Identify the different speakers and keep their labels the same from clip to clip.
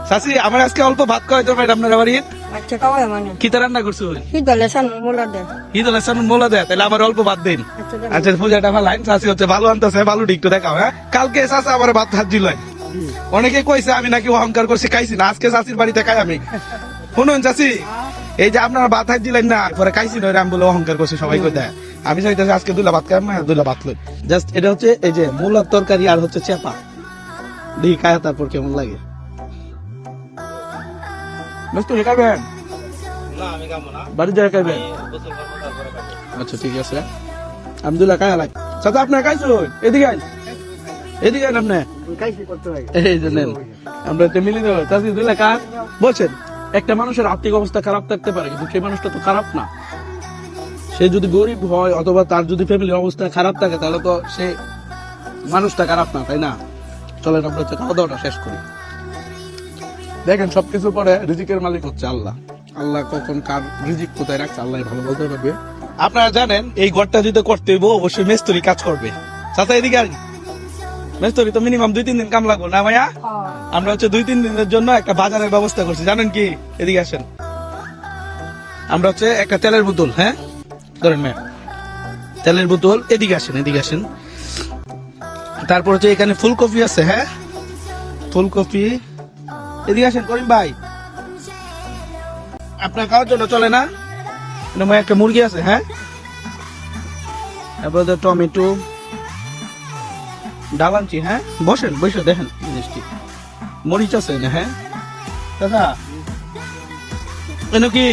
Speaker 1: চাচি আমার আজকে অল্প ভাত খাওয়াই তো ম্যাডাম আপনার বাড়ি
Speaker 2: আচ্ছা খাওয়াই মানে
Speaker 1: কি রান্না করছো
Speaker 2: কি দলে সান মোলা দে
Speaker 1: ঈদ মোলা দেয় তাহলে আবার অল্প ভাত দিন আচ্ছা পূজাটা ভালো চাচি হচ্ছে ভালো আনতেছে ভালো একটু দেখাও হ্যাঁ কালকে চাচা আমার ভাত হাত দিল অনেকে কইছে আমি নাকি অহংকার করছি খাইছি না আজকে চাচির বাড়িতে খাই আমি শুনুন চাচি এই যে আপনারা ভাত হাত দিলেন না পরে খাইছি না আমি বলে অহংকার করছি সবাই কই দেয় আমি চাইতেছি আজকে দুলা ভাত খাই দুলা ভাত লই জাস্ট এটা হচ্ছে এই যে মূলার তরকারি আর হচ্ছে চেপা দেখি খায় তারপর কেমন লাগে মিস্ত্রি খাবেন বাড়ি যায় খাবেন আচ্ছা ঠিক আছে আলহামদুলিল্লাহ খায় লাগে চাচা আপনার খাইছো এদিকে আইন এদিকে আইন আপনি এই যে নেন আমরা তো মিলে দেবো চাচি দুলা খা বলছেন একটা মানুষের আর্থিক অবস্থা খারাপ থাকতে পারে কিন্তু সেই মানুষটা তো খারাপ না সে যদি গরিব হয় অথবা তার যদি ফ্যামিলির অবস্থা খারাপ থাকে তাহলে তো সে মানুষটা খারাপ না তাই না চলেন আমরা হচ্ছে খাওয়া দাওয়াটা শেষ করি দেখেন সবকিছু পরে রিজিকের মালিক হচ্ছে আল্লাহ আল্লাহ কখন কার রিজিক কোথায় রাখছে আল্লাহ ভালো বলতে পারবে আপনারা জানেন এই ঘরটা যদি করতে হইব অবশ্যই মেস্তরি কাজ করবে চাচা এদিকে আর মেস্তরি তো মিনিমাম 2-3 দিন কাম লাগবে না ভাইয়া আমরা হচ্ছে 2-3 দিনের জন্য একটা বাজারের ব্যবস্থা করছি জানেন কি এদিকে আসেন আমরা হচ্ছে একটা তেলের বোতল হ্যাঁ ধরেন ম্যাম তেলের বোতল এদিকে আসেন তারপর হচ্ছে এখানে ফুলকপি আছে হ্যাঁ ফুলকপি এদিকে আসেন করিম ভাই আপনার খাওয়ার জন্য চলে না একটা মুরগি আছে হ্যাঁ তারপর টমেটো ডাল আনছি হ্যাঁ বসে দেখেন জিনিসটি মরিচ আছে না হ্যাঁ দাদা এনো কি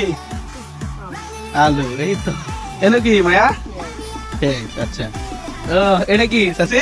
Speaker 1: আলু এই তো এনো কি মায়া আচ্ছা এটা কি চাচি